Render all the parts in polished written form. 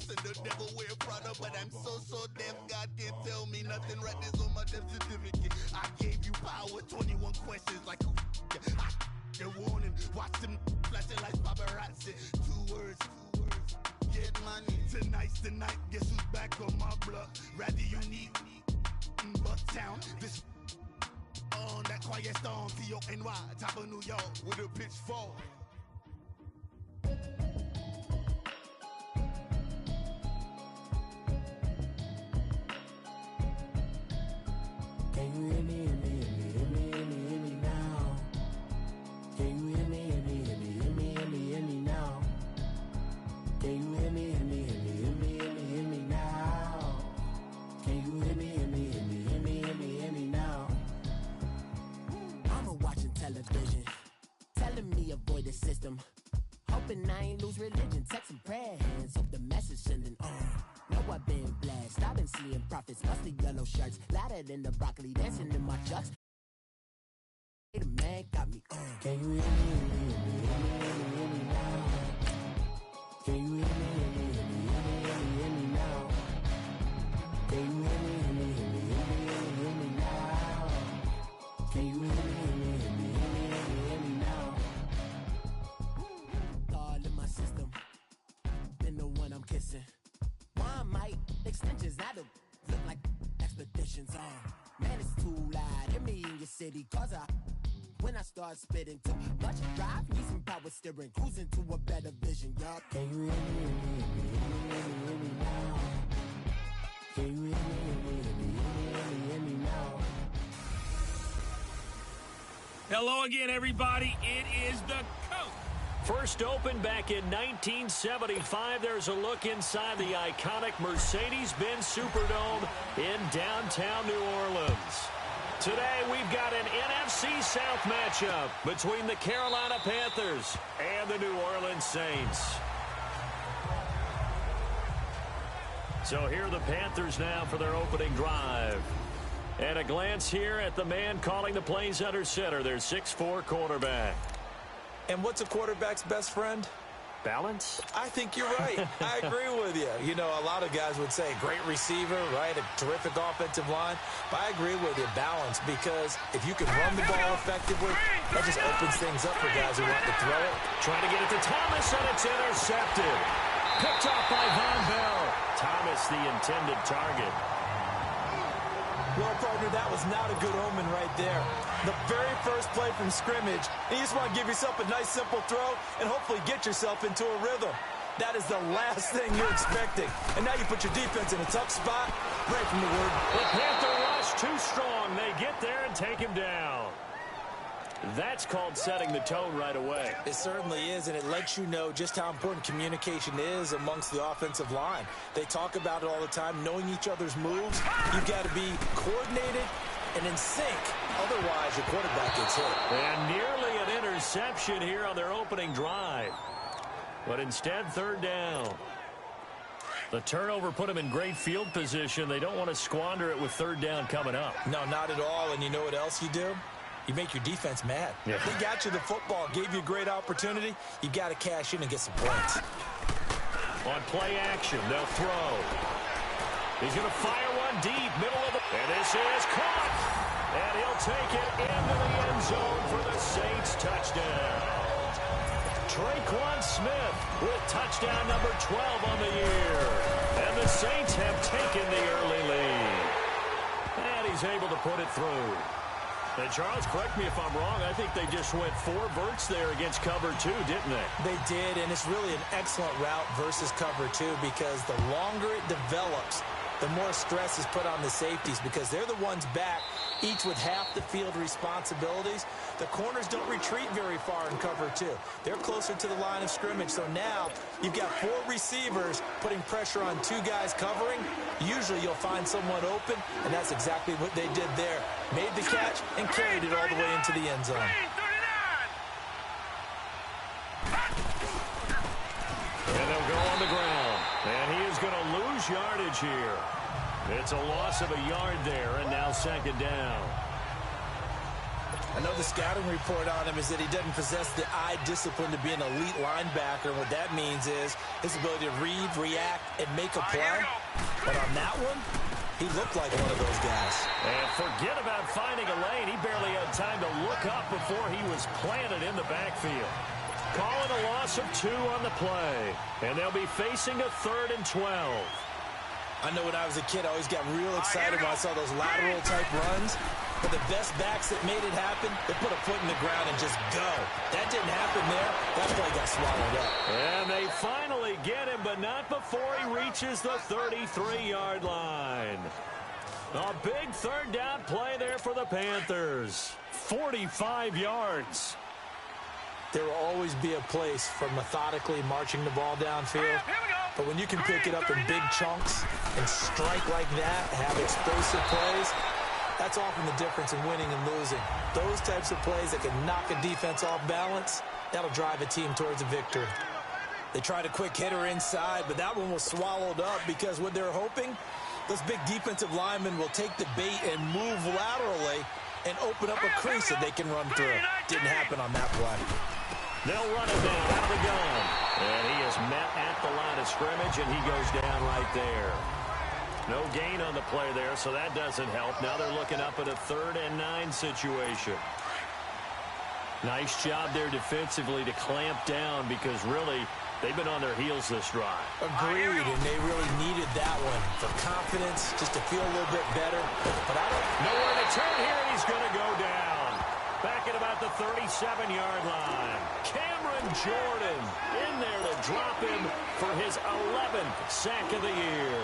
and the devil wear Prada, but I'm so deaf, God can't tell me nothing. Right there's on my death certificate. I gave you power, 21 questions like a the warning. Watch them flashing like paparazzi. Two words. Get money. Tonight's the night. Guess who's back on my block? Rather unique. Bucktown. This on that quiet storm. T-O-N-Y. Top of New York with a pitchfork. Can you hear me, hear me, hear me, hear me, hear me, hear me now? Can you hear me, hear me, hear me, hear me, hear me, hear me now? Can you hear me, hear me, hear me, hear me, hear me, hear me now? Can you hear me, hear me, hear me, hear me, hear me, hear me now? Mama watching television, telling me avoid the system. Hoping I ain't lose religion, text some prayer hands, hope the message sending on. Know I've been blessed, I've been seeing prophets, mostly yellow shirts, louder than the broccoli, dancing in my chucks. The man got me on. Can you hear me, hear me, hear me, hear me, hear me, hear me now? Can you hear me, hear me, hear me, hear me, hear me, hear me now? Can you hear me, hear me, hear me, hear me, hear me, hear me now? Can you hear me, hear me, hear me, hear me, hear me, hear me now? All in my system, been the one I'm kissing. Why might extensions now to look like expeditions on? Man, it's too loud. Hear me in your city, cause when I start spitting too much drive, need some power steering, cruising to a better vision, y'all. Can you hear me, hear me, hear me, hear me, hear me, hear me now? Can you hear me, hear me, hear me, hear me, hear me, hear me now? Hello again, everybody. It is the coach. First opened back in 1975, there's a look inside the iconic Mercedes-Benz Superdome in downtown New Orleans. Today, we've got an NFC South matchup between the Carolina Panthers and the New Orleans Saints. So here are the Panthers now for their opening drive. And a glance here at the man calling the plays under center, their 6'4" quarterback. And what's a quarterback's best friend? Balance? I think you're right. I agree with you. You know, a lot of guys would say great receiver, right? A terrific offensive line. But I agree with you, balance, because if you can run the ball effectively, that just opens things up for guys who want to throw it. Trying to get it to Thomas, and it's intercepted. Picked off by Von Bell. Thomas, the intended target. Well, partner, that was not a good omen right there. The very first play from scrimmage, and you just want to give yourself a nice, simple throw and hopefully get yourself into a rhythm. That is the last thing you're expecting. And now you put your defense in a tough spot right from the word. The Panther rush too strong. They get there and take him down. That's called setting the tone right away. It certainly is, and it lets you know just how important communication is amongst the offensive line. They talk about it all the time, knowing each other's moves. You've got to be coordinated and in sync. Otherwise, your quarterback gets hit. And nearly an interception here on their opening drive. But instead, third down. The turnover put them in great field position. They don't want to squander it with third down coming up. No, not at all. And you know what else you do? You make your defense mad. Yeah. They got you the football, gave you a great opportunity. You got to cash in and get some points. On play action, they'll throw. He's going to fire one deep, middle of the... And this is caught. And he'll take it into the end zone for the Saints touchdown. Traquan Smith with touchdown number 12 on the year. And the Saints have taken the early lead. And he's able to put it through. And Charles, correct me if I'm wrong, I think they just went 4 verts there against cover 2, didn't they? They did, and it's really an excellent route versus cover 2 because the longer it develops, the more stress is put on the safeties because they're the ones back, each with half the field responsibilities. The corners don't retreat very far in cover 2. They're closer to the line of scrimmage, so now you've got 4 receivers putting pressure on 2 guys covering. Usually you'll find someone open, and that's exactly what they did there. Made the catch and carried it all the way into the end zone. And they'll go on the ground. And he is going to lose yardage here. It's a loss of a yard there, and now second down. I know the scouting report on him is that he doesn't possess the eye discipline to be an elite linebacker. What that means is his ability to read, react, and make a play. But on that one, he looked like one of those guys. And forget about finding a lane. He barely had time to look up before he was planted in the backfield. Calling a loss of 2 on the play. And they'll be facing a 3rd and 12. I know when I was a kid, I always got real excited when I saw those lateral-type runs. But the best backs that made it happen, they put a foot in the ground and just go. That didn't happen there. That play got swallowed up. And they finally get him, but not before he reaches the 33-yard line. A big 3rd down play there for the Panthers. 45 yards. There will always be a place for methodically marching the ball downfield. But when you can pick it up in big chunks and strike like that, have explosive plays, that's often the difference in winning and losing. Those types of plays that can knock a defense off balance, that'll drive a team towards a victory. They tried a quick hitter inside, but that one was swallowed up because what they're hoping, those big defensive linemen will take the bait and move laterally and open up a crease that they can run through. Didn't happen on that play. They'll run it down out of the gun. And he is met at the line of scrimmage, and he goes down right there. No gain on the play there, so that doesn't help. Now they're looking up at a 3rd and 9 situation. Nice job there defensively to clamp down because really they've been on their heels this drive. Agreed, and they really needed that one for confidence, just to feel a little bit better. But I don't nowhere to turn here, and he's going to go down. Back at about the 37-yard line. Cameron Jordan in there to drop him for his 11th sack of the year.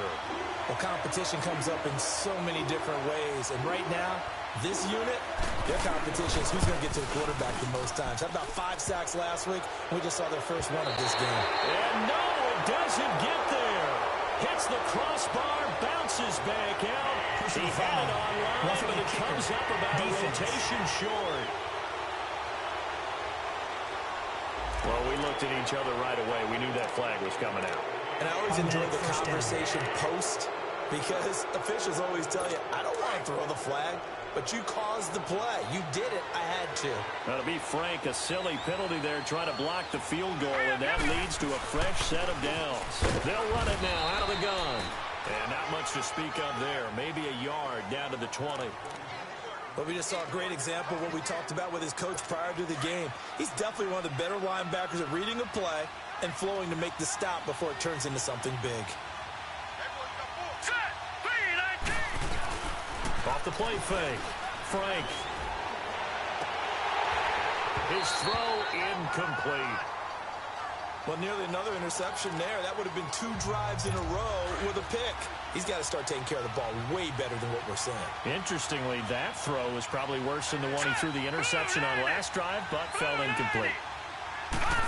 Well, competition comes up in so many different ways. And right now, this unit, their competition is who's going to get to the quarterback the most times. Had about 5 sacks last week. We just saw their first one of this game. And no, it doesn't get there. Hits the crossbar, bounces back out. He had it online, but it comes up about a rotation short. Well, we looked at each other right away. We knew that flag was coming out. And I always enjoy the conversation post because officials always tell you, I don't want to throw the flag, but you caused the play. You did it. I had to. Now, to be frank, a silly penalty there trying to block the field goal, and that leads to a fresh set of downs. They'll run it now out of the gun. And not much to speak of there. Maybe a yard down to the 20. But we just saw a great example of what we talked about with his coach prior to the game. He's definitely one of the better linebackers at reading a play and flowing to make the stop before it turns into something big. Off the play fake. Frank. His throw incomplete. Well, nearly another interception there. That would have been 2 drives in a row with a pick. He's got to start taking care of the ball way better than what we're seeing. Interestingly, that throw was probably worse than the one he threw the interception on last drive, but fell incomplete.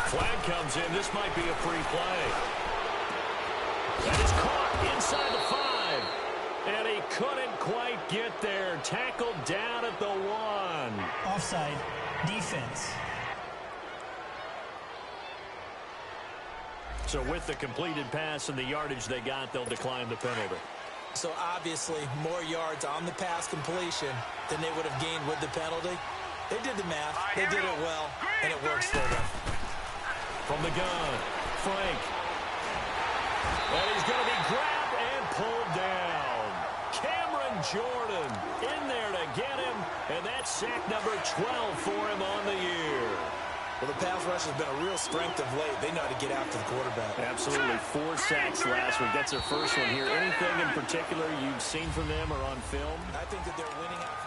Flag comes in. This might be a free play. That is caught inside the 5. And he couldn't quite get there. Tackled down at the 1. Offside. Defense. So with the completed pass and the yardage they got, they'll decline the penalty. So obviously more yards on the pass completion than they would have gained with the penalty. They did the math. They did it well, and it works for them. From the gun, Frank. And he's going to be grabbed and pulled down. Cameron Jordan in there to get him, and that's sack number 12 for him on the year. Well, the pass rush has been a real strength of late. They know how to get after the quarterback. Absolutely. 4 sacks last week. That's their first one here. Anything in particular you've seen from them or on film? I think that they're winning out.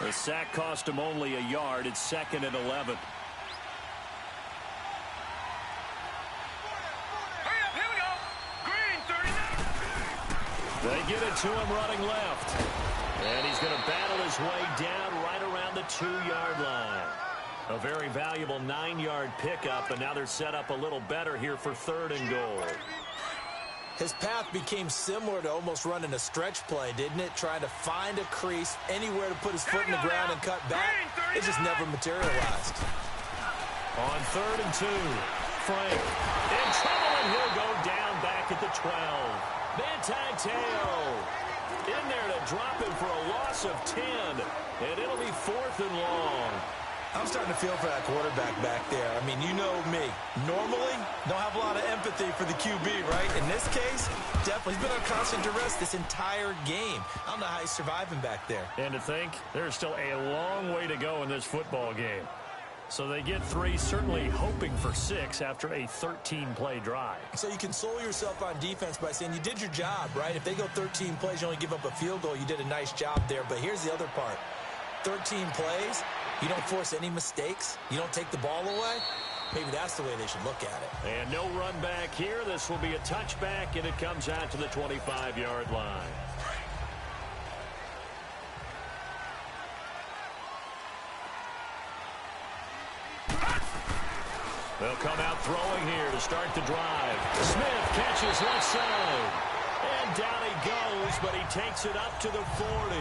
The sack cost him only a yard. It's 2nd and 11. They get it to him running left. And he's going to battle his way down right around the 2-yard line. A very valuable 9-yard pickup, and now they're set up a little better here for 3rd and goal. His path became similar to almost running a stretch play, didn't it? Trying to find a crease, anywhere to put his foot in the ground and cut back. It just never materialized. On 3rd and 2, Frank in trouble, and he'll go down back at the 12. Manti Te'o in there to drop him for a loss of 10. And it'll be 4th and long. I'm starting to feel for that quarterback back there. I mean, you know me. Normally, don't have a lot of empathy for the QB, right? In this case, definitely. He's been on constant duress this entire game. I don't know how he's surviving back there. And to think, there's still a long way to go in this football game. So they get 3, certainly hoping for 6 after a 13-play drive. So you console yourself on defense by saying you did your job, right? If they go 13 plays, you only give up a field goal, you did a nice job there. But here's the other part. 13 plays, you don't force any mistakes, you don't take the ball away. Maybe that's the way they should look at it. And no run back here. This will be a touchback, and it comes out to the 25-yard line. They'll come out throwing here to start the drive. Smith catches left side. And down he goes, but he takes it up to the 40.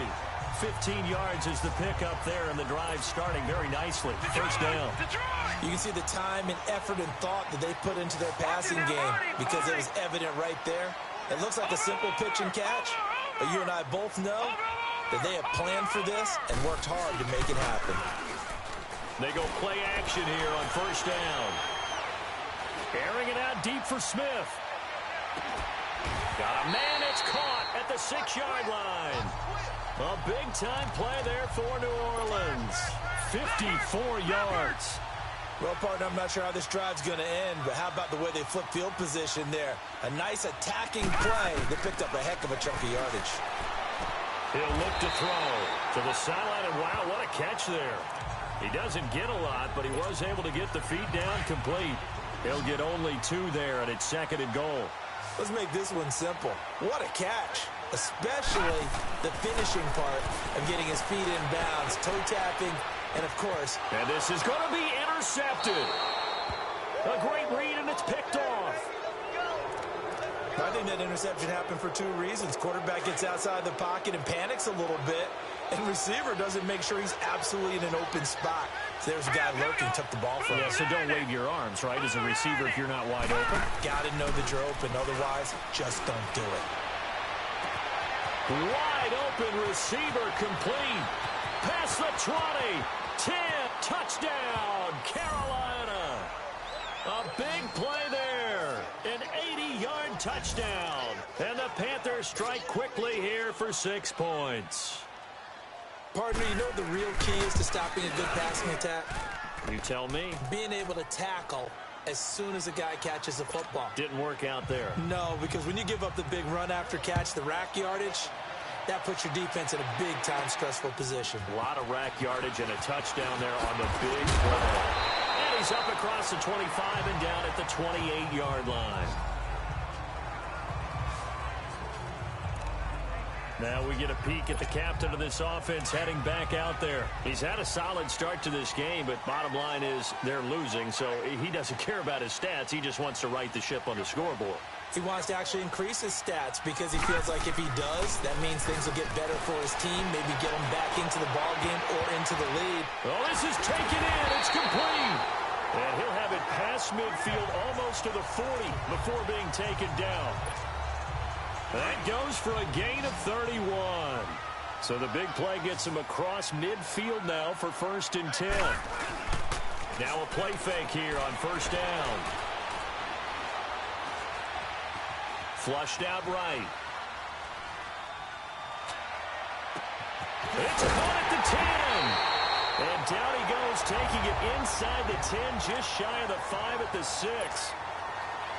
15 yards is the pickup there, and the drive starting very nicely. First down. You can see the time and effort and thought that they put into their passing game because it was evident right there. It looks like a simple pitch and catch, but you and I both know that they have planned for this and worked hard to make it happen. They go play action here on first down. Airing it out deep for Smith. Got a man, it's caught at the 6-yard line. A big-time play there for New Orleans. 54 yards. Well, partner, I'm not sure how this drive's going to end, but how about the way they flip field position there? A nice attacking play that picked up a heck of a chunk of yardage. He'll look to throw to the sideline, and wow, what a catch there. He doesn't get a lot, but he was able to get the feet down complete. He'll get only 2 there, and it's 2nd and goal. Let's make this one simple. What a catch, especially the finishing part of getting his feet in bounds, toe tapping, and of course. And this is going to be intercepted. A great read, and it's picked off. I think that interception happened for 2 reasons. Quarterback gets outside the pocket and panics a little bit, and receiver doesn't make sure he's absolutely in an open spot. So there's a guy lurking, took the ball from him. Yeah, so don't wave your arms, right, as a receiver if you're not wide open. Got to know that you're open. Otherwise, just don't do it. Wide open receiver complete. Past the 20. 10. Touchdown, Carolina. A big play there. An 80-yard touchdown. And the Panthers strike quickly here for 6 points. Partner, you know what the real key is to stopping a good passing attack? You tell me. Being able to tackle as soon as a guy catches the football. Didn't work out there. No, because when you give up the big run after catch, the rack yardage, that puts your defense in a big-time stressful position. A lot of rack yardage and a touchdown there on the big play. And he's up across the 25 and down at the 28-yard line. Now we get a peek at the captain of this offense heading back out there. He's had a solid start to this game, but bottom line is they're losing, so he doesn't care about his stats. He just wants to right the ship on the scoreboard. He wants to actually increase his stats because he feels like if he does, that means things will get better for his team, maybe get him back into the ball game or into the lead. Oh, this is taken in. It's complete. And he'll have it past midfield almost to the 40 before being taken down. That goes for a gain of 31. So the big play gets him across midfield now for 1st and 10. Now a play fake here on first down. Flushed out right. It's caught at the 10. And down he goes, taking it inside the 10, just shy of the 5 at the 6.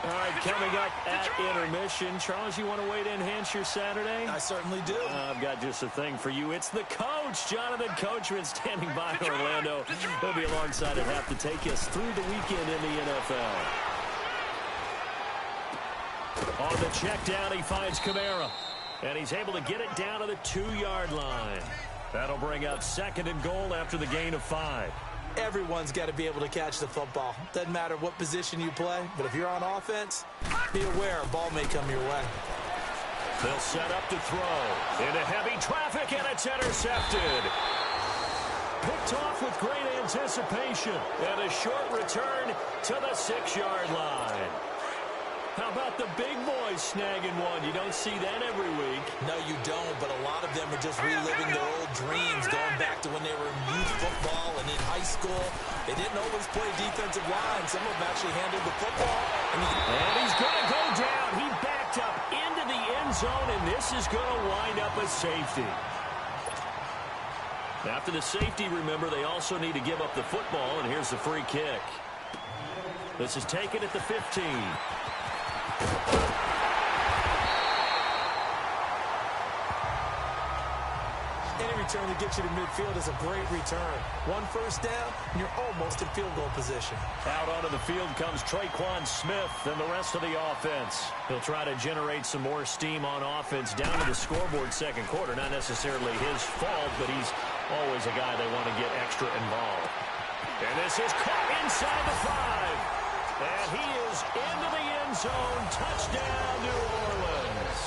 All right, coming up at intermission. Charles, you want to weigh to enhance your Saturday? I certainly do. I've got just a thing for you. It's the coach, Jonathan Coachman, standing by in Orlando. He'll be alongside at half to take us through the weekend in the NFL. On the check down, he finds Kamara. And he's able to get it down to the 2-yard line. That'll bring up 2nd and goal after the gain of 5. Everyone's got to be able to catch the football. Doesn't matter what position you play, but if you're on offense, be aware a ball may come your way. They'll set up to throw. Into heavy traffic, and it's intercepted. Picked off with great anticipation. And a short return to the 6-yard line. How about the big boys snagging one? You don't see that every week. No, you don't, but a lot of them are just reliving their old dreams, going back to when they were in youth football and in high school. They didn't always play defensive line. Some of them actually handled the football. And he's going to go down. He backed up into the end zone, and this is going to wind up a safety. After the safety, remember, they also need to give up the football, and here's the free kick. This is taken at the 15. Any return that gets you to midfield is a great return. One first down, and you're almost in field goal position. Out onto the field comes Traquan Smith and the rest of the offense. He'll try to generate some more steam on offense down to the scoreboard second quarter. Not necessarily his fault, but he's always a guy they want to get extra involved. And this is caught inside the 5. And he is into the end zone. Touchdown, New Orleans.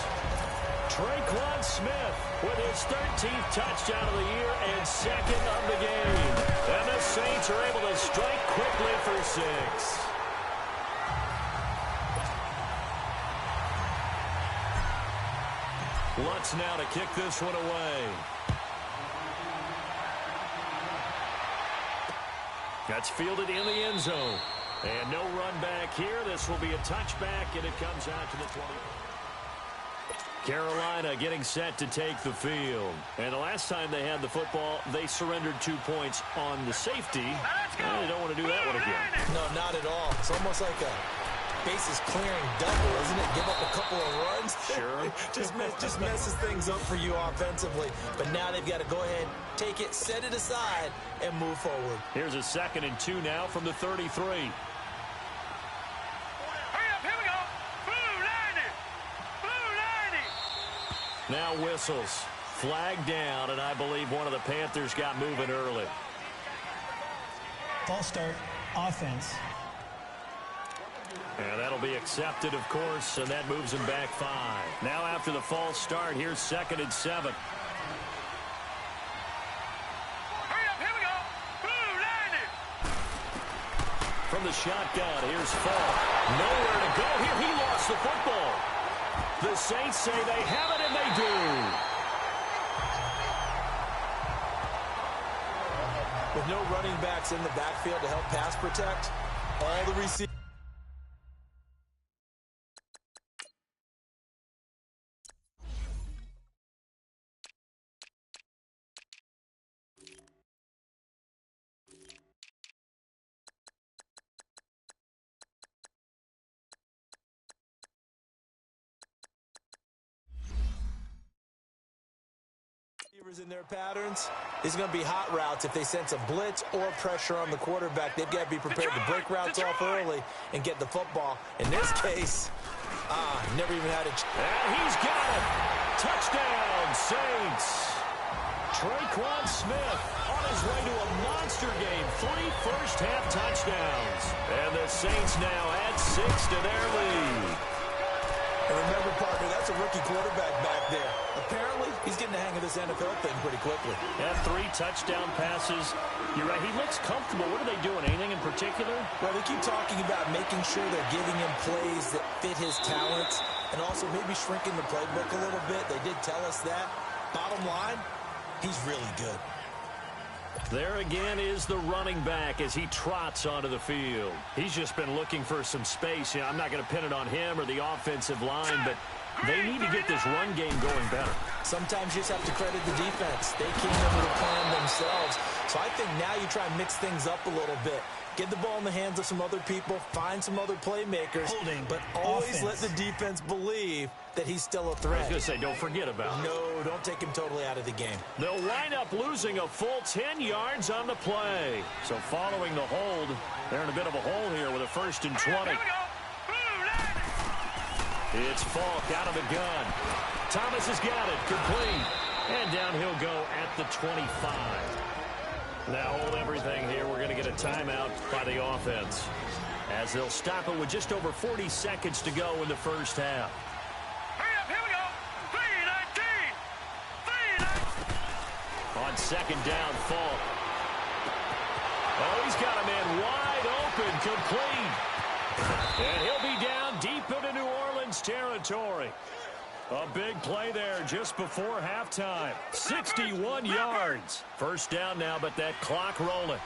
Traquan Smith with his 13th touchdown of the year and second of the game. And the Saints are able to strike quickly for 6. Lutz now to kick this one away. That's fielded in the end zone. And no run back here. This will be a touchback, and it comes out to the 20. Carolina getting set to take the field. And the last time they had the football, they surrendered 2 points on the safety. And they don't want to do that one again. No, not at all. It's almost like a bases clearing double, isn't it? Give up a couple of runs. Sure. just messes things up for you offensively. But now they've got to go ahead, take it, set it aside, and move forward. Here's a 2nd and 2 now from the 33. Now whistles. Flag down, and I believe one of the Panthers got moving early. False start, offense. And that'll be accepted, of course, and that moves him back 5. Now after the false start, here's 2nd and 7. From the shotgun, here's Falk. Nowhere to go here. He lost the football. The Saints say they have it, and they do. With no running backs in the backfield to help pass protect, all the receivers. In their patterns, these are going to be hot routes. If they sense a blitz or pressure on the quarterback, they've got to be prepared to break routes off early and get the football. In this case, never even had a chance. And he's got it. Touchdown, Saints. Traquan Smith on his way to a monster game. 3 first-half touchdowns. And the Saints now add 6 to their lead. And remember, partner, that's a rookie quarterback back there. Apparently, he's getting the hang of this NFL thing pretty quickly. Yeah, 3 touchdown passes. You're right, he looks comfortable. What are they doing? Anything in particular? Well, they keep talking about making sure they're giving him plays that fit his talents and also maybe shrinking the playbook a little bit. They did tell us that. Bottom line, he's really good. There again is the running back as he trots onto the field. He's just been looking for some space. I'm not going to pin it on him or the offensive line, but they need to get this run game going better. Sometimes you just have to credit the defense. They came in with a plan themselves. So I think now you try and mix things up a little bit. Get the ball in the hands of some other people, find some other playmakers, but always let the defense believe that he's still a threat. I was going to say, don't forget about it. No, don't take him totally out of the game. They'll wind up losing a full 10 yards on the play. So following the hold, they're in a bit of a hole here with a 1st and 20. It's Falk out of the gun. Thomas has got it, complete. And down he'll go at the 25. Now hold everything here. We're going to get a timeout by the offense, as they'll stop it with just over 40 seconds to go in the first half. Here we go. 3-19. On 2nd down, Falk. Oh, he's got a man wide open, complete. And he'll be down deep into New territory. A big play there just before halftime. 61 yards. First down now, but that clock rolling.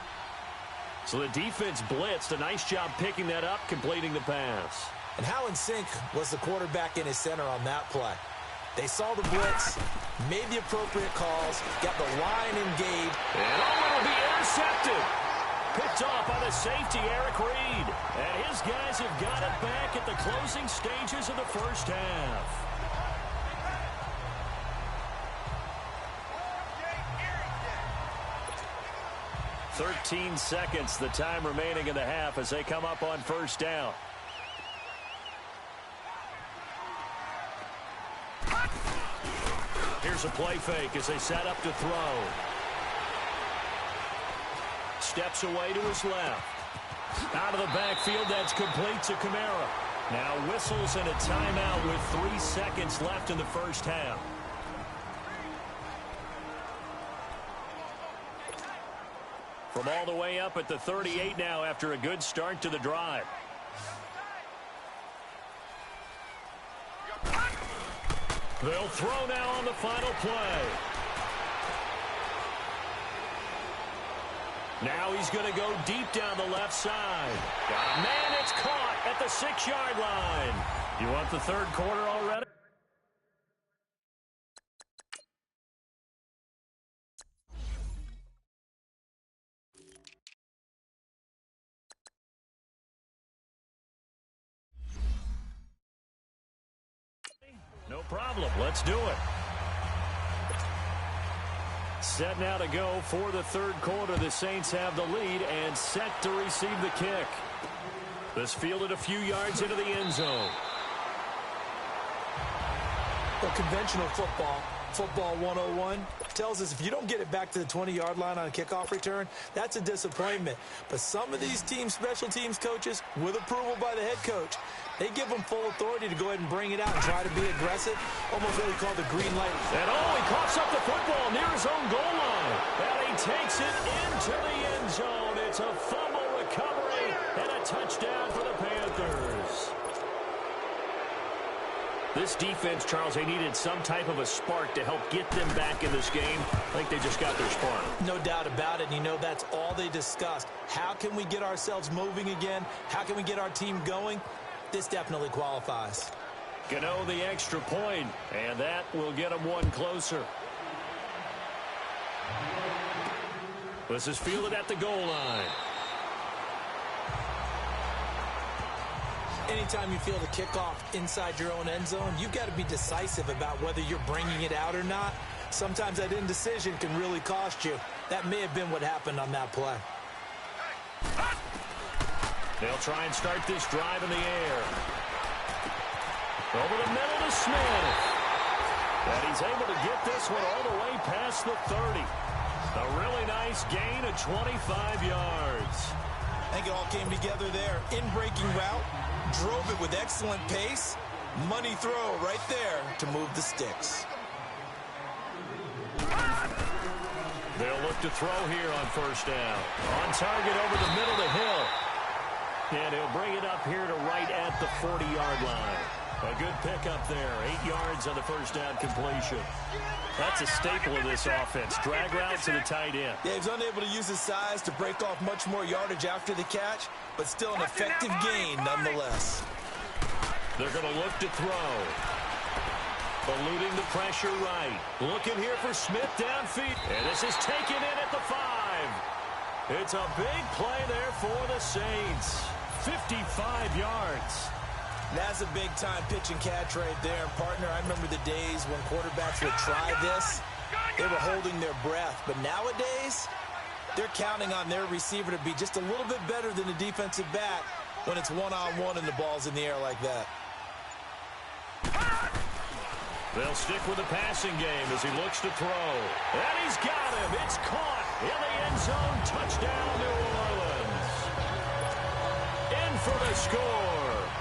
So the defense blitzed. A nice job picking that up, completing the pass. And how in sync was the quarterback in his center on that play? They saw the blitz, made the appropriate calls, got the line engaged. And it'll be intercepted. Picked off by the safety, Eric Reed. And his guys have got it back at the closing stages of the first half. "13 seconds, the time remaining in the half as they come up on first down. Here's a play fake as they set up to throw. Steps away to his left. Out of the backfield, that's complete to Kamara. Now whistles and a timeout with 3 seconds left in the first half. From all the way up at the 38 now after a good start to the drive. They'll throw now on the final play. Now he's going to go deep down the left side. Got a man, it's caught at the 6-yard line. You want the third quarter already? No problem. Let's do it. Set now to go for the third quarter. The Saints have the lead and set to receive the kick. This fielded a few yards into the end zone. Well, conventional football 101, tells us if you don't get it back to the 20-yard line on a kickoff return, that's a disappointment. But some of these team special teams coaches, with approval by the head coach, they give them full authority to go ahead and bring it out and try to be aggressive, almost what we call the green light. And he coughs up the football near his own goal line. And he takes it into the end zone. It's a fumble recovery and a touchdown for the Panthers. This defense, Charles, they needed some type of a spark to help get them back in this game. I think they just got their spark. No doubt about it. And you know that's all they discussed. How can we get ourselves moving again? How can we get our team going? This definitely qualifies. Gano the extra point, and that will get them one closer. This is fielded at the goal line. Anytime you field a kickoff inside your own end zone, you've got to be decisive about whether you're bringing it out or not. Sometimes that indecision can really cost you. That may have been what happened on that play. They'll try and start this drive in the air. Over the middle to Smith. And he's able to get this one all the way past the 30. A really nice gain of 25 yards. I think it all came together there. In-breaking route, drove it with excellent pace. Money throw right there to move the sticks. They'll look to throw here on first down. On target over the middle to Hill. And he'll bring it up here to right at the 40-yard line. A good pickup there. 8 yards on the first down completion. That's a staple of this offense. Drag route to the tight end. Yeah, he's unable to use his size to break off much more yardage after the catch, but still an effective gain nonetheless. They're going to look to throw. Eluding the pressure right. Looking here for Smith downfield. And this is taken in at the 5. It's a big play there for the Saints. 55 yards. That's a big-time pitch and catch right there. And, partner, I remember the days when quarterbacks would try this. They were holding their breath. But nowadays, they're counting on their receiver to be just a little bit better than the defensive back when it's one-on-one and the ball's in the air like that. They'll stick with the passing game as he looks to throw. And he's got him. It's caught in the end zone. Touchdown, New Orleans. In for the score.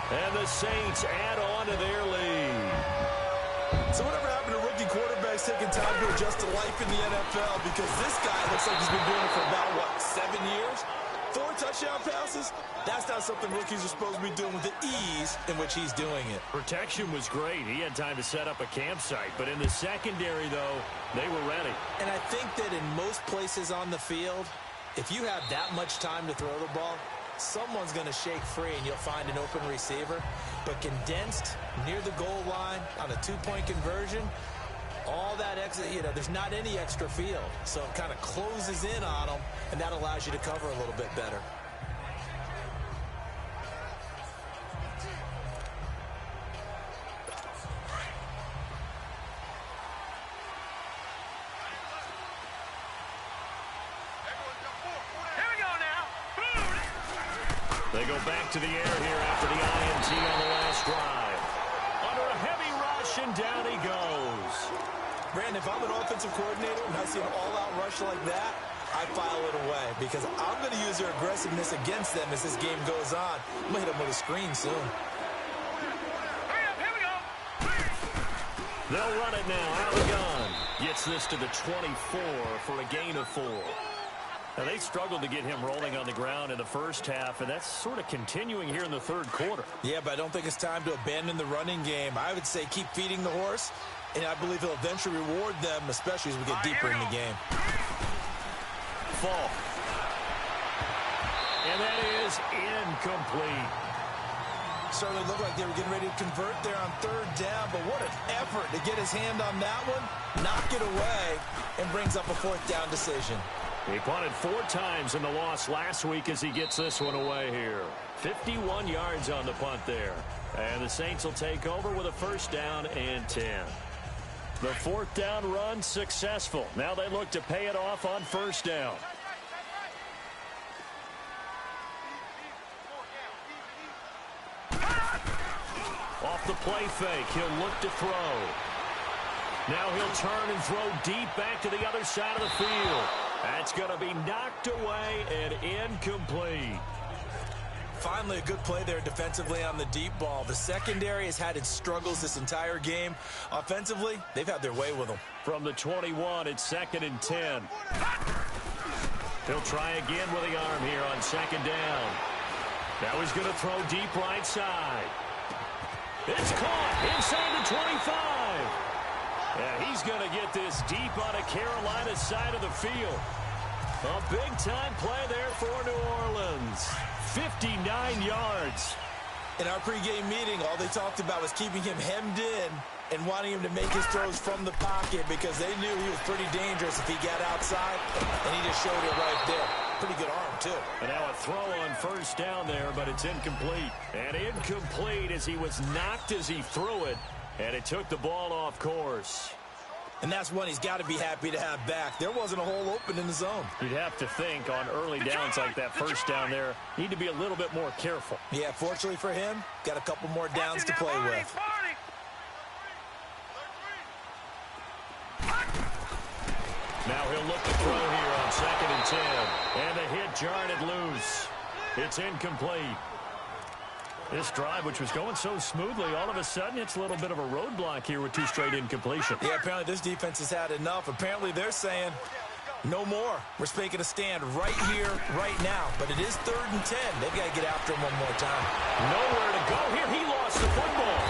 And the Saints add on to their lead. So whatever happened to rookie quarterbacks taking time to adjust to life in the NFL? Because this guy looks like he's been doing it for about, 7 years? 4 touchdown passes? That's not something rookies are supposed to be doing with the ease in which he's doing it. Protection was great. He had time to set up a campsite. But in the secondary, though, they were ready. And I think that in most places on the field, if you have that much time to throw the ball, someone's going to shake free and you'll find an open receiver. But condensed near the goal line on a 2-point conversion, all that extra, there's not any extra field. So it kind of closes in on them, and that allows you to cover a little bit better. They go back to the air here after the INT on the last drive. Under a heavy rush, and down he goes. Brandon, if I'm an offensive coordinator and I see an all-out rush like that, I file it away because I'm going to use their aggressiveness against them as this game goes on. I'm going to hit them with a screen soon. Here we go. They'll run it now out of the gun. Gets this to the 24 for a gain of 4. Now, they struggled to get him rolling on the ground in the first half, and that's sort of continuing here in the third quarter. Yeah, but I don't think it's time to abandon the running game. I would say keep feeding the horse, and I believe he'll eventually reward them, especially as we get deeper in the game. Fall. And that is incomplete. Certainly looked like they were getting ready to convert there on 3rd down, but what an effort to get his hand on that one, knock it away, and brings up a 4th down decision. He punted 4 times in the loss last week as he gets this one away here. 51 yards on the punt there. And the Saints will take over with a 1st down and 10. The 4th down run successful. Now they look to pay it off on 1st down. Off the play fake, he'll look to throw. Now he'll turn and throw deep back to the other side of the field. That's going to be knocked away and incomplete. Finally, a good play there defensively on the deep ball. The secondary has had its struggles this entire game. Offensively, they've had their way with them. From the 21, it's 2nd and 10. He'll try again with the arm here on 2nd down. Now he's going to throw deep right side. It's caught inside the 25. And he's going to get this deep on a Carolina side of the field. A big-time play there for New Orleans. 59 yards. In our pregame meeting, all they talked about was keeping him hemmed in and wanting him to make his throws from the pocket because they knew he was pretty dangerous if he got outside, and he just showed it right there. Pretty good arm, too. And now a throw on 1st down there, but it's incomplete. And incomplete as he was knocked as he threw it. And it took the ball off course. And that's one he's got to be happy to have back. There wasn't a hole open in the zone. You'd have to think on early downs like that 1st down there, need to be a little bit more careful. Yeah, fortunately for him, got a couple more downs to play with. Now he'll look to throw here on 2nd and 10. And the hit jarred it loose. It's incomplete. This drive, which was going so smoothly, all of a sudden it's a little bit of a roadblock here with 2 straight incompletions. Yeah, apparently this defense has had enough. Apparently they're saying, no more. We're making a stand right here, right now. But it is 3rd and 10. They've got to get after him one more time. Nowhere to go here. He lost the football.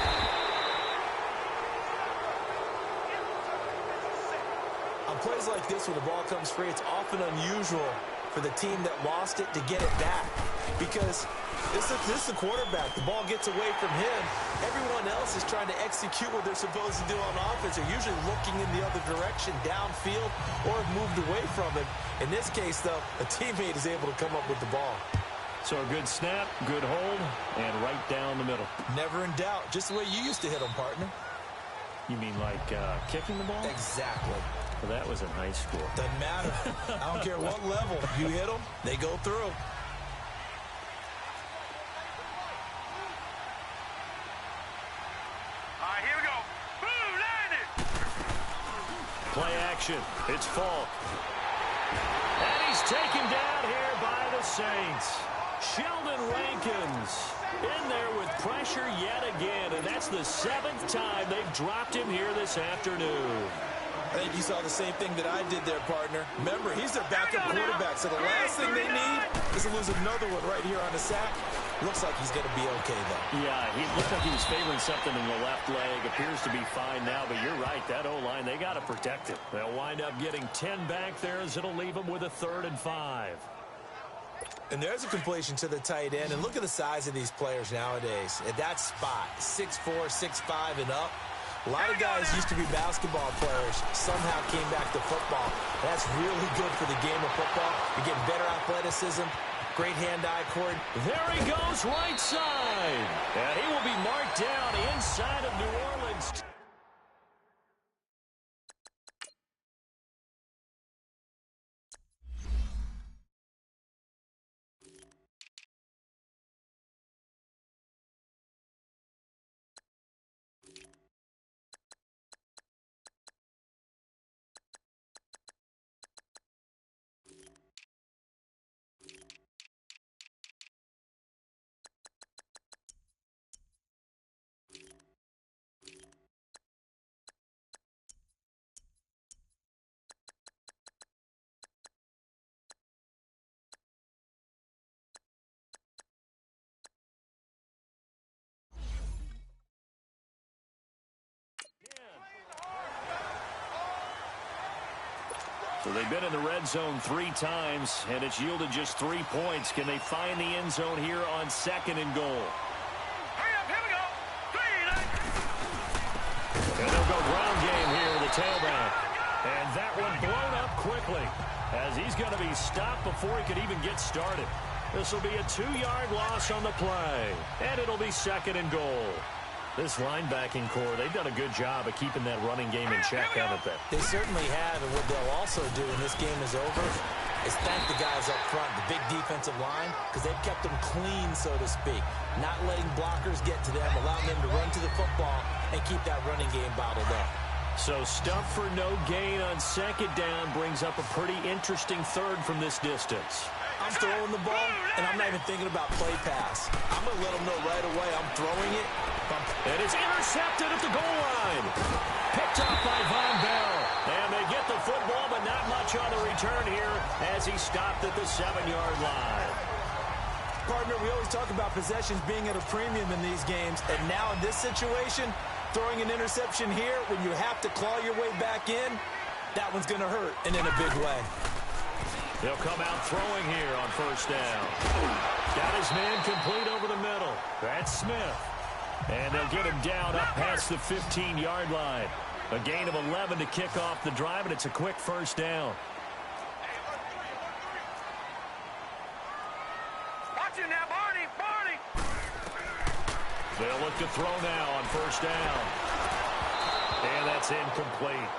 On plays like this, when the ball comes free, it's often unusual for the team that lost it to get it back. Because this is the quarterback. The ball gets away from him. Everyone else is trying to execute what they're supposed to do on offense. They're usually looking in the other direction, downfield, or have moved away from it. In this case, though, a teammate is able to come up with the ball. So a good snap, good hold, and right down the middle. Never in doubt. Just the way you used to hit them, partner. You mean like kicking the ball? Exactly. Well, that was in high school. Doesn't matter. I don't care what level. You hit them, they go through. Play action. It's Falk. And he's taken down here by the Saints. Sheldon Rankins in there with pressure yet again, and that's the 7th time they've dropped him here this afternoon. I think you saw the same thing that I did there, partner. Remember, he's their backup quarterback, so the last thing they need is to lose another one right here on the sack. Looks like he's going to be okay, though. Yeah, he looked like he was favoring something in the left leg. Appears to be fine now, but you're right. That O-line, they got to protect it. They'll wind up getting 10 back there as it'll leave them with a 3rd and 5. And there's a completion to the tight end. And look at the size of these players nowadays. At that spot, 6'4", 6'5", and up. A lot of guys used to be basketball players, somehow came back to football. That's really good for the game of football. You're getting better athleticism, great hand-eye coordination. There he goes, right side. And he will be marked down inside of New Orleans. So they've been in the red zone 3 times, and it's yielded just 3 points. Can they find the end zone here on 2nd and goal? Hurry up, here we go. 3. And they'll go ground game here with the tailback. And that one blown up quickly as he's going to be stopped before he could even get started. This will be a 2-yard loss on the play, and it'll be 2nd and goal. This linebacking core, they've done a good job of keeping that running game in check, haven't they? They certainly have, and what they'll also do when this game is over is thank the guys up front, the big defensive line, because they've kept them clean, so to speak. Not letting blockers get to them, allowing them to run to the football and keep that running game bottled up. So stuff for no gain on 2nd down brings up a pretty interesting 3rd from this distance. I'm throwing the ball, and I'm not even thinking about play pass. I'm going to let them know right away I'm throwing it. And it's intercepted at the goal line. Picked up by Von Bell. And they get the football, but not much on the return here as he stopped at the 7-yard line. Partner, we always talk about possessions being at a premium in these games. And now in this situation, throwing an interception here when you have to claw your way back in, that one's going to hurt, and in a big way. They'll come out throwing here on 1st down. Got his man complete over the middle. That's Smith. And they'll get him down up past the 15-yard line. A gain of 11 to kick off the drive, and it's a quick 1st down. Watch it now, Barney, Barney. They'll look to throw now on 1st down. And that's incomplete.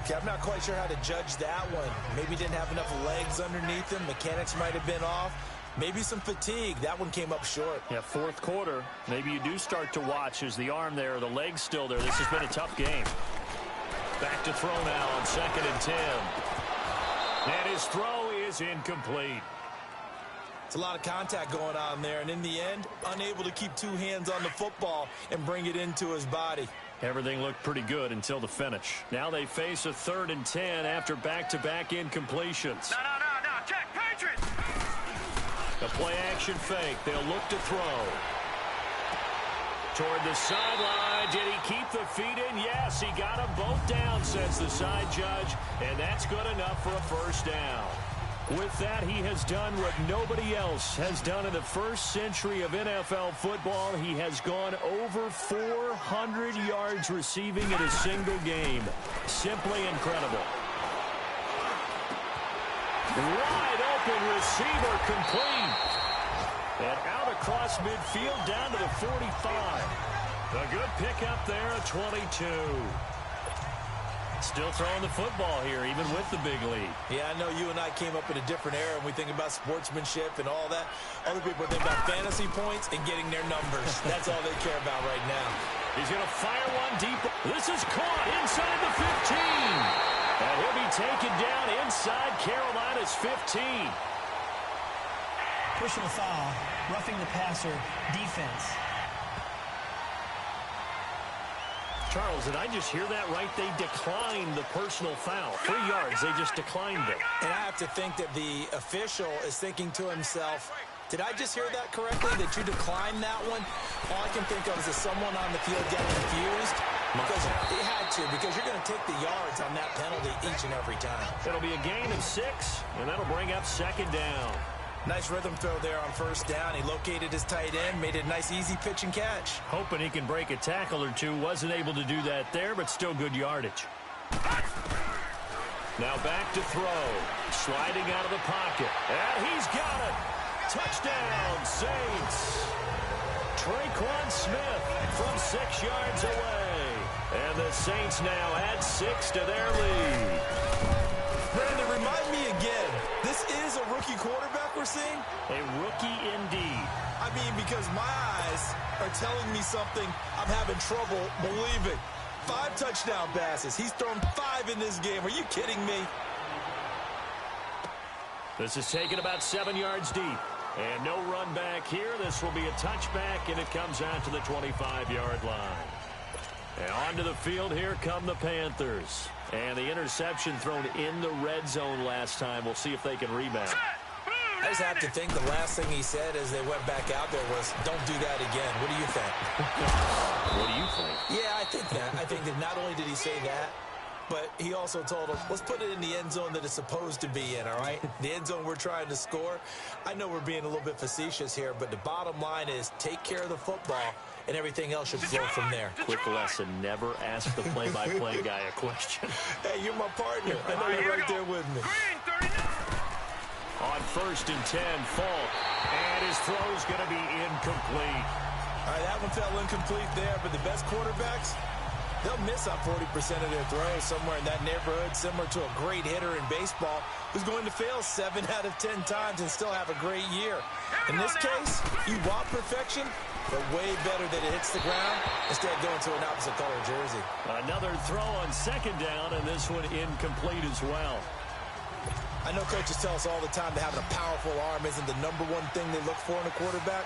Okay, I'm not quite sure how to judge that one. Maybe didn't have enough legs underneath him. Mechanics might have been off. Maybe some fatigue. That one came up short. Yeah, 4th quarter. Maybe you do start to watch as the arm there, the leg's still there. This has been a tough game. Back to throw now on 2nd and 10. And his throw is incomplete. It's a lot of contact going on there, and in the end, unable to keep 2 hands on the football and bring it into his body. Everything looked pretty good until the finish. Now they face a 3rd and 10 after back-to-back incompletions. No, check, Patriots. A play-action fake. They'll look to throw. Toward the sideline. Did he keep the feet in? Yes, he got them both down, says the side judge, and that's good enough for a 1st down. With that, he has done what nobody else has done in the 1st century of NFL football. He has gone over 400 yards receiving in a single game. Simply incredible. Wide open receiver complete. And out across midfield down to the 45. A good pickup there at 22. Still throwing the football here, even with the big lead. Yeah, I know you and I came up in a different era, and we think about sportsmanship and all that. Other people think about fantasy points and getting their numbers. That's all they care about right now. He's going to fire one deep. This is caught inside the 15. And he'll be taken down inside Carolina's 15. Pushing a foul, roughing the passer, defense. Charles, did I just hear that right? They declined the personal foul. 3 yards, they just declined it. And I have to think that the official is thinking to himself, did I just hear that correctly, that you declined that one? All I can think of is someone on the field getting confused. Because it had to, because you're going to take the yards on that penalty each and every time. It'll be a gain of 6, and that'll bring up 2nd down. Nice rhythm throw there on 1st down. He located his tight end, made it a nice, easy pitch and catch. Hoping he can break a tackle or two. Wasn't able to do that there, but still good yardage. Now back to throw. Sliding out of the pocket. And he's got it. Touchdown, Saints. Traquan Smith from 6 yards away. And the Saints now add 6 to their lead. Brandon, remind me again, this is a rookie quarterback we're seeing? A rookie indeed. I mean, because my eyes are telling me something I'm having trouble believing. 5 touchdown passes. He's thrown 5 in this game. Are you kidding me? This is taken about 7 yards deep. And no run back here. This will be a touchback, and it comes out to the 25-yard line. And onto the field, here come the Panthers. And the interception thrown in the red zone last time. We'll see if they can rebound. I just have to think the last thing he said as they went back out there was, don't do that again. What do you think? What do you think? Yeah, I think that. I think that not only did he say that, but he also told them, let's put it in the end zone that it's supposed to be in, all right? The end zone we're trying to score. I know we're being a little bit facetious here, but the bottom line is take care of the football, and everything else should flow from there. Quick lesson, never ask the play-by-play guy a question. Hey, you're my partner. I know you're right there with me. On 1st and 10, Falk. And his throw's going to be incomplete. All right, that one fell incomplete there, but the best quarterbacks, they'll miss on 40% of their throws somewhere in that neighborhood, similar to a great hitter in baseball who's going to fail 7 out of 10 times and still have a great year. In this case, you want perfection, but way better that it hits the ground instead of going to an opposite color jersey. Another throw on 2nd down, and this one incomplete as well. I know coaches tell us all the time that having a powerful arm isn't the #1 thing they look for in a quarterback.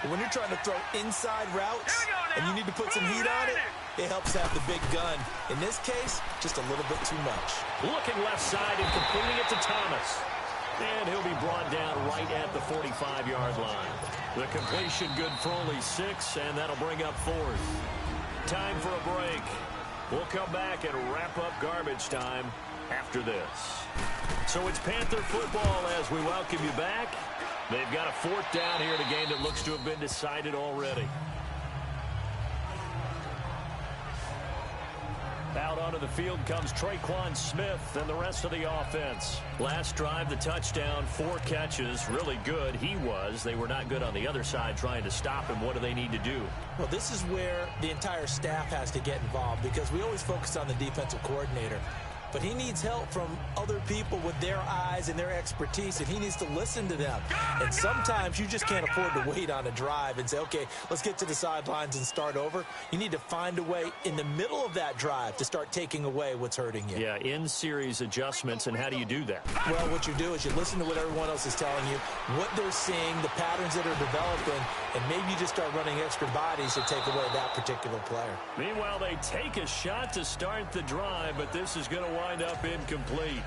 But when you're trying to throw inside routes and you need to put some heat on it, it helps have the big gun. In this case, just a little bit too much. Looking left side and completing it to Thomas. And he'll be brought down right at the 45-yard line. The completion good for only 6, and that'll bring up 4th. Time for a break. We'll come back and wrap up garbage time after this. So it's Panther football as we welcome you back. They've got a 4th down here in a game that looks to have been decided already. Out onto the field comes Traquan Smith and the rest of the offense. Last drive, the touchdown, 4 catches, really good. He was. They were not good on the other side trying to stop him. What do they need to do? Well, this is where the entire staff has to get involved because we always focus on the defensive coordinator. But he needs help from other people with their eyes and their expertise, and he needs to listen to them. And sometimes you just can't afford to wait on a drive and say, okay, let's get to the sidelines and start over. You need to find a way in the middle of that drive to start taking away what's hurting you. Yeah, in-series adjustments, and how do you do that? Well, what you do is you listen to what everyone else is telling you, what they're seeing, the patterns that are developing, and maybe you just start running extra bodies to take away that particular player. Meanwhile, they take a shot to start the drive, but this is going to wind up incomplete.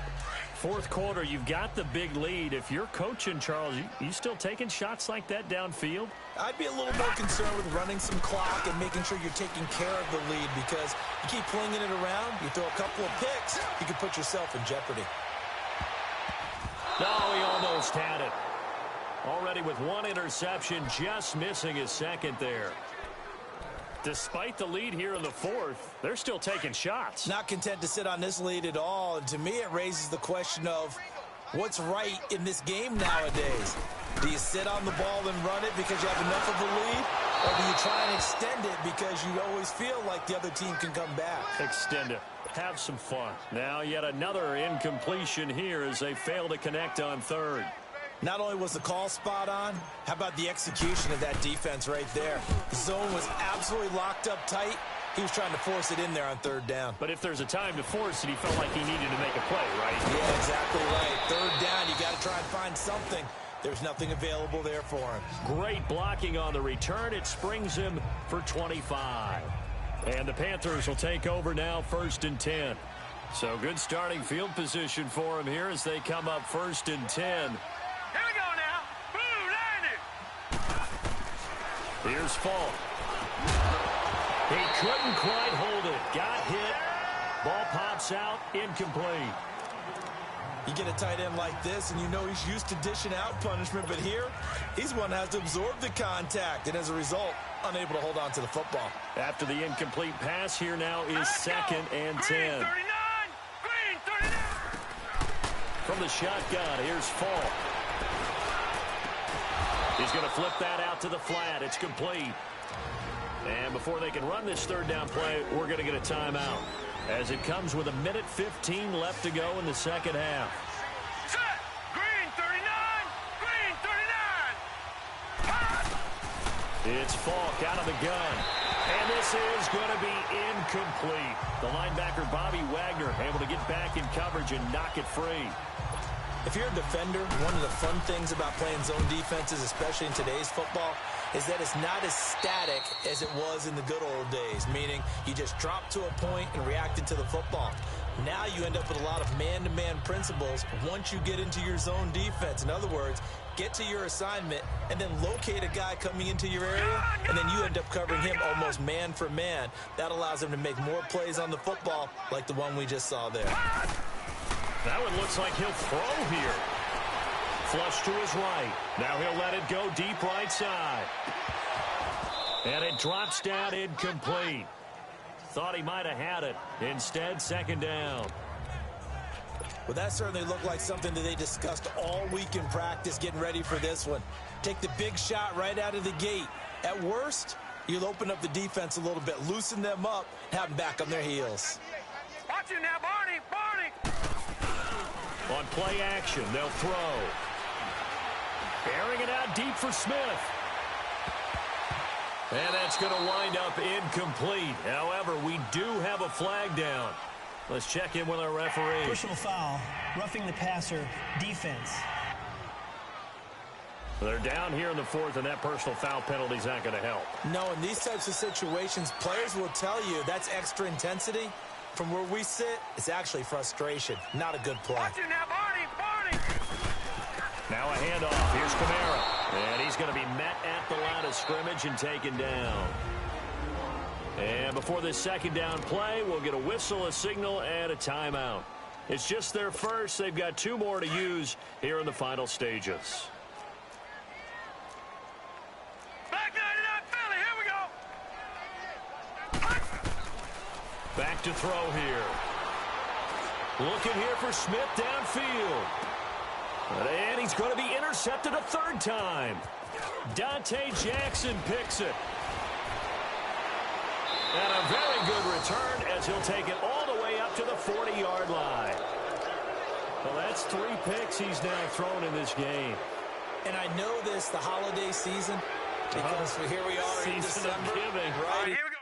4th quarter, you've got the big lead. If you're coaching, Charles, you still taking shots like that downfield? I'd be a little more concerned with running some clock and making sure you're taking care of the lead because you keep flinging it around, you throw a couple of picks, you can put yourself in jeopardy. No, he almost had it. Already with 1 interception, just missing his 2nd there. Despite the lead here in the 4th, they're still taking shots. Not content to sit on this lead at all. And to me, it raises the question of what's right in this game nowadays. Do you sit on the ball and run it because you have enough of a lead? Or do you try and extend it because you always feel like the other team can come back? Extend it. Have some fun. Now yet another incompletion here as they fail to connect on 3rd. Not only was the call spot on, how about the execution of that defense right there? The zone was absolutely locked up tight. He was trying to force it in there on 3rd down. But if there's a time to force it, he felt like he needed to make a play, right? Yeah, exactly right. 3rd down, you got to try and find something. There's nothing available there for him. Great blocking on the return. It springs him for 25. And the Panthers will take over now, 1st and 10. So good starting field position for them here as they come up 1st and 10. Here we go now. Blue landed. Here's Falk. He couldn't quite hold it. Got hit. Ball pops out. Incomplete. You get a tight end like this, and you know he's used to dishing out punishment, but here, he's one that has to absorb the contact, and as a result, unable to hold on to the football. After the incomplete pass, here now is 2nd and 10. Green 39. Green 39. From the shotgun, here's Falk. He's going to flip that out to the flat. It's complete. And before they can run this 3rd down play, we're going to get a timeout, as it comes with 1:15 left to go in the 2nd half. Set. Green 39. Green 39. Pass. It's Falk out of the gun. And this is going to be incomplete. The linebacker, Bobby Wagner, able to get back in coverage and knock it free. If you're a defender, one of the fun things about playing zone defenses, especially in today's football, is that it's not as static as it was in the good old days, meaning you just drop to a point and reacted to the football. Now you end up with a lot of man-to-man principles once you get into your zone defense. In other words, get to your assignment and then locate a guy coming into your area, and then you end up covering him almost man for man. That allows him to make more plays on the football like the one we just saw there. That one looks like he'll throw here. Flush to his right. Now he'll let it go deep right side. And it drops down incomplete. Thought he might have had it. Instead, 2nd down. Well, that certainly looked like something that they discussed all week in practice getting ready for this one. Take the big shot right out of the gate. At worst, you'll open up the defense a little bit, loosen them up, have them back on their heels. Watch it now, Barney. Barney. On play action, they'll throw. Airing it out deep for Smith. And that's going to wind up incomplete. However, we do have a flag down. Let's check in with our referee. Personal foul, roughing the passer, defense. They're down here in the 4th, and that personal foul penalty is not going to help. No, in these types of situations, players will tell you that's extra intensity. From where we sit, it's actually frustration. Not a good play. Watch it now, Barney. Barney. Now a handoff. Here's Kamara. And he's going to be met at the line of scrimmage and taken down. And before this 2nd down play, we'll get a whistle, a signal, and a timeout. It's just their first. They've got 2 more to use here in the final stages. Back 99 Philly. Here we go. Back to throw here. Looking here for Smith downfield. And he's going to be intercepted a 3rd time. Dante Jackson picks it. And a very good return as he'll take it all the way up to the 40-yard line. Well, that's 3 picks he's now thrown in this game. And I know this, the holiday season, because here we are in Season of December. giving. Right? Here we go.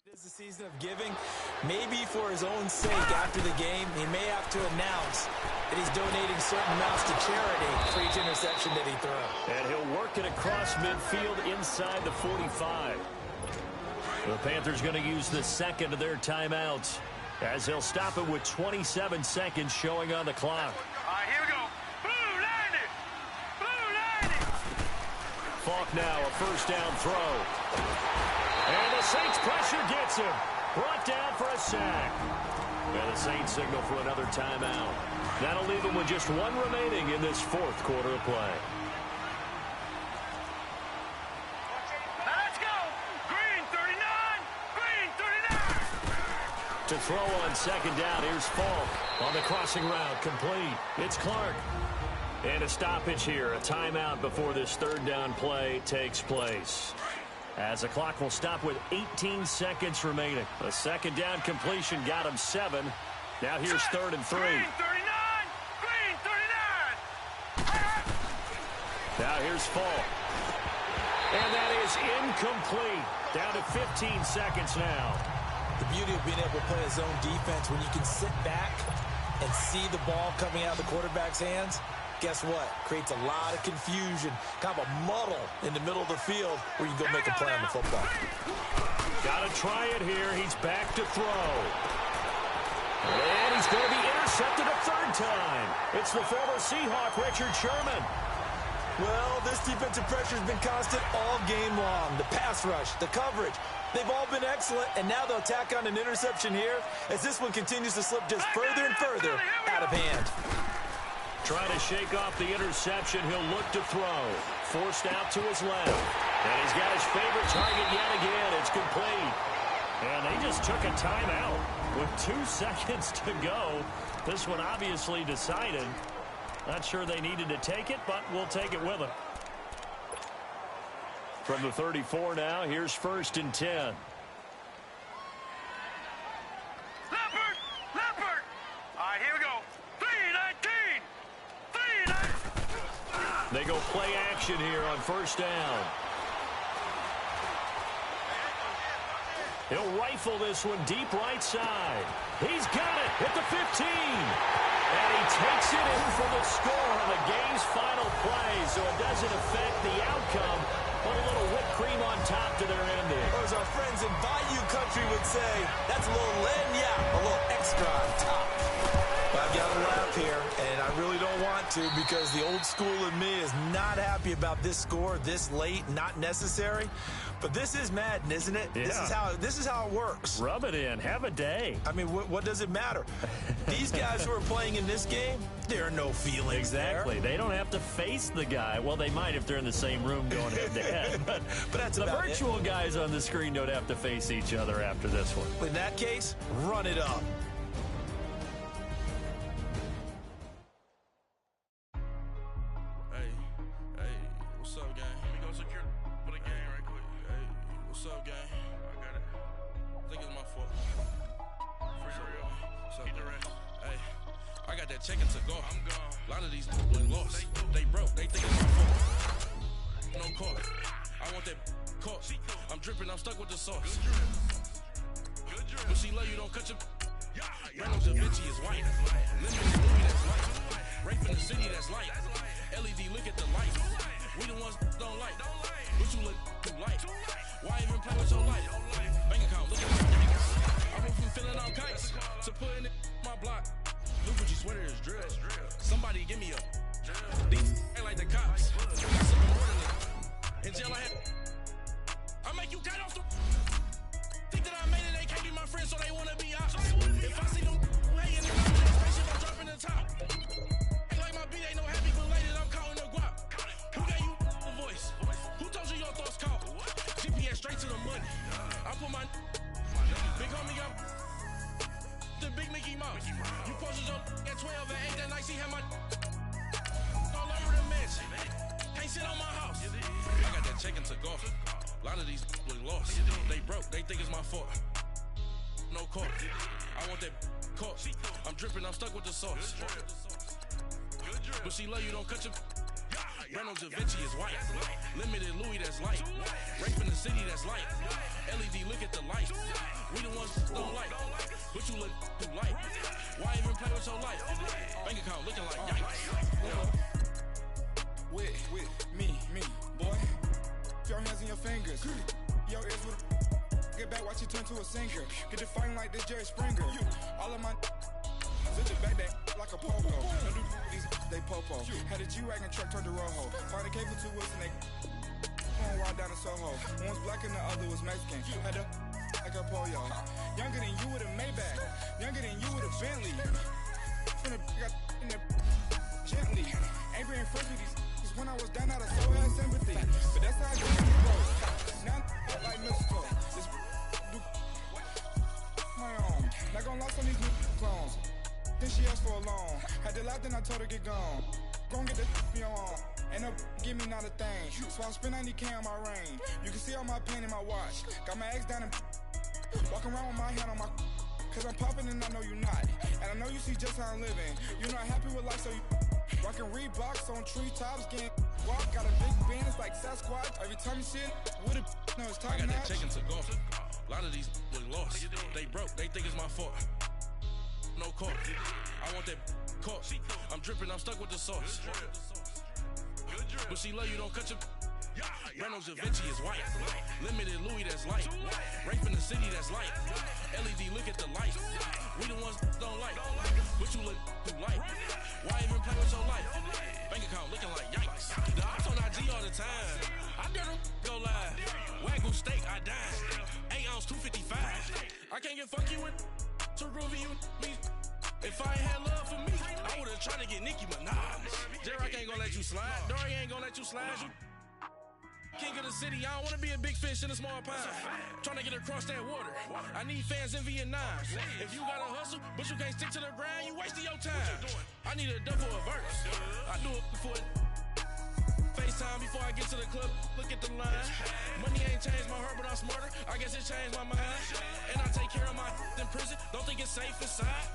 It is the season of giving. Maybe for his own sake after the game, he may have to announce that he's donating certain amounts to charity for each interception that he throws. And he'll work it across midfield inside the 45. The Panthers going to use the 2nd of their timeouts as he'll stop it with 27 seconds showing on the clock. All right, here we go. Blue landed. Blue landed. Falk now, a 1st down throw. And the Saints pressure gets him. Brought down for a sack. And the Saints signal for another timeout. That'll leave them with just 1 remaining in this 4th quarter of play. Now let's go. Green 39. To throw on second down, here's Falk on the crossing route, complete. It's Clark. And a stoppage here, a timeout before this third down play takes place. As the clock will stop with 18 seconds remaining. A second down completion got him 7. Now here's 3rd and 3. Green 39! Green 39! Now here's Falk. And that is incomplete. Down to 15 seconds now. The beauty of being able to play a zone defense, when you can sit back and see the ball coming out of the quarterback's hands, guess what? Creates a lot of confusion, kind of a muddle in the middle of the field where you can go make a play on the football. Got to try it here. He's back to throw. And he's going to be intercepted a third time. It's the former Seahawk, Richard Sherman. Well, this defensive pressure has been constant all game long. The pass rush, the coverage, they've all been excellent, and now they'll tack on an interception here as this one continues to slip just further and further out of hand. Trying to shake off the interception. He'll look to throw. Forced out to his left. And he's got his favorite target yet again. It's complete. And they just took a timeout with 2 seconds to go. This one obviously decided. Not sure they needed to take it, but we'll take it with them. From the 34 now, here's 1st and 10. Leopard! Leopard! All right, here we go. 3-19! 3-19! They go play action here on 1st down. He'll rifle this one deep right side. He's got it at the 15. And he takes it in for the score on the game's final play, so it doesn't affect the outcome. Put a little whipped cream on top to their ending. Or as our friends in Bayou Country would say, that's a little lagniappe, a little extra on top. But I've got to laugh here, and I really don't want to because the old school in me is not happy about this score this late, not necessary. But this is Madden, isn't it? Yeah. This is how it works. Rub it in. Have a day. I mean, what does it matter? These guys who are playing in this game, there are no feelings Exactly. there. They don't have to face the guy. Well, they might if they're in the same room going head-to-head. But that's the about virtual guys on the screen don't have to face each other after this one. In that case, run it up. Hey, what's up, gang? Let me go secure for the game right quick. Hey, what's up, gang? I got it. I think it's my fault. Free the real. What's up, keep the rest. Hey, I got that check to go. I'm gone. A lot of these look lost. They broke. They think it's my fault. No court. I want that court. I'm dripping. I'm stuck with the sauce. Good drip. When she love you, don't cut your. Reynolds Da Vinci is white. Limited Louis that's light. Rape in the city that's light. LED, look at the light. We the ones don't like. But you look too light. Why even play with your life? Bank account, look at my banks. I went from filling out kites to putting it in my block. Look what you sweater is drill. Somebody give me a. These ain't like the cops. Got something more than that. In jail I had. I make you cut off the. Think that I made it, they can't be my friends, so they wanna be out. If I see them hanging in my spaceship, I'm dropping the top. Ain't like my beat ain't no happy belated, I'm counting the guap. Who gave you the voice? Who told you your thoughts count? GPS straight to the money. I put my big homie got the big Mickey Mouse. You posted your at 12 and 8 that night, she had my all over the mansion. Can't sit on my house. I got that chicken to go. A lot of these look lost. They broke. They think it's my fault. No court. I want that court. I'm dripping. I'm stuck with the sauce. But she love you. Don't cut your. Reynolds Da Vinci is white. Limited Louis that's light. Rape in the city that's light. LED, look at the light. We the ones don't like. But you look too light. Why even play with your life? Bank account looking like yikes. With me, boy. Your hands in your fingers. Your ears with get back, watch you turn to a singer. Get the fighting like this Jerry Springer. All of my sit your back that like a pogo. Don't do these they popo. Had a G-Wagon truck turned to Rojo. Find a cable 2 wheels and they on ride down to Soho. One was black and the other was Mexican. Had a like a pollo. Younger than you with a Maybach. Younger than you with a Bentley. From the got in there gently. Ain't being friends with these. When I was down out of so had sympathy. But that's how I get in bro. Now I'm like Mexico. This do my own. Like then I told her get gone. Gon' get the me on. Ain't no give me not a thing. So I spend 90K on my range. You can see all my pain in my watch. Got my ex down and walking around with my hand on my. Cause I'm popping and I know you not. And I know you see just how I'm living. You're not happy with life, so you rockin' Reeboks on treetops, getting walk. Got a big bands like Sasquatch. Every time you see it, with a no, it's time. I got that chicken to golf. A lot of these was lost. They broke, they think it's my fault. No court. I want that caught. I'm dripping, I'm stuck with the sauce. But she love you, don't cut your. Reynolds Da Vinci is white. Limited Louis, that's light. Rape in the city, that's light. LED, look at the light. We the ones don't like. But you look too light. Why even play with your life? Bank account looking like yikes. The ops on IG all the time. I dare them go live. Wagyu steak, I died. 8 ounce, 255. I can't get funky with to groovy you me. If I ain't had love for me, I would've tried to get Nicki Minaj. J-Rock ain't gonna let you slide. Dory ain't gonna let you slide. You king of the city, I don't wanna be a big fish in a small pond. Trying to get across that water. I need fans in Vietnam. If you gotta hustle, but you can't stick to the grind, you wasting your time. I need a double a verse. I do it before FaceTime before I get to the club. Look at the line. Money ain't changed my heart, but I'm smarter. I guess it changed my mind. And I take care of my in prison. Don't think it's safe inside.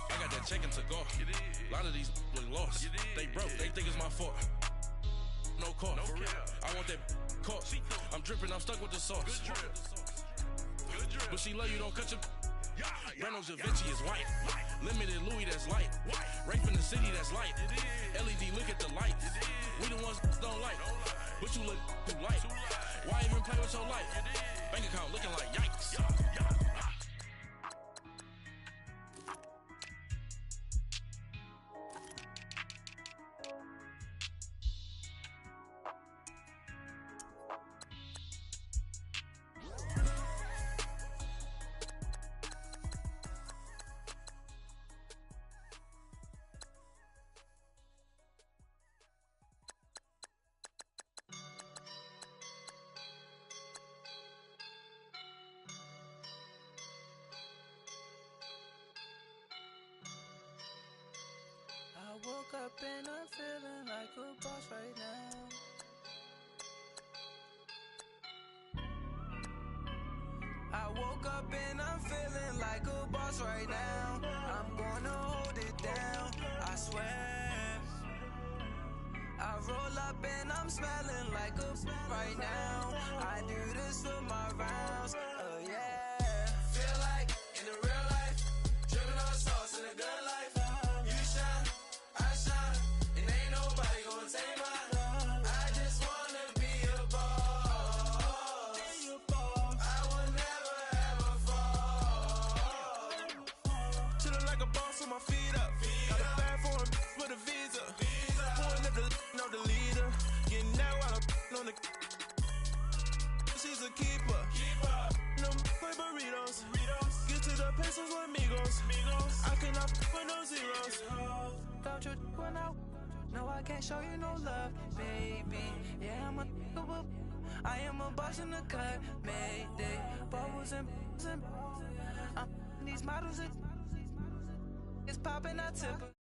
I got that chicken to go. A lot of these was lost. They broke, they think it's my fault. No court. I want that caught. I'm dripping, I'm stuck with the sauce. But she love you, don't cut your. Reynolds Da Vinci is white. Limited Louis, that's light. Rape in the city, that's light. LED, look at the light. We the ones don't like. But you look too light. Why even play with your life? Bank account looking like yikes. I woke up and I'm feeling like a boss right now. I woke up and I'm feeling like a boss right now. I'm gonna hold it down, I swear. I roll up and I'm smelling like a right now. I do this for my rounds, oh yeah. Feel like in the real life, dripping on sauce in a good life. You shine, I shine, and ain't nobody gonna take mine. I just wanna be a boss. I will never ever fall. Chillin' like a boss with my feet up. Got a bag for him with a visa. Pulling up the know the leader. Getting out while I'm on the. She's a keeper. No play burritos. Get to the pesos with amigos. I cannot with no zeros. Don't you run out? No, I can't show you no love, baby. Yeah, I am a boss in the cut, Mayday. Bubbles and these models, it's popping, I tip.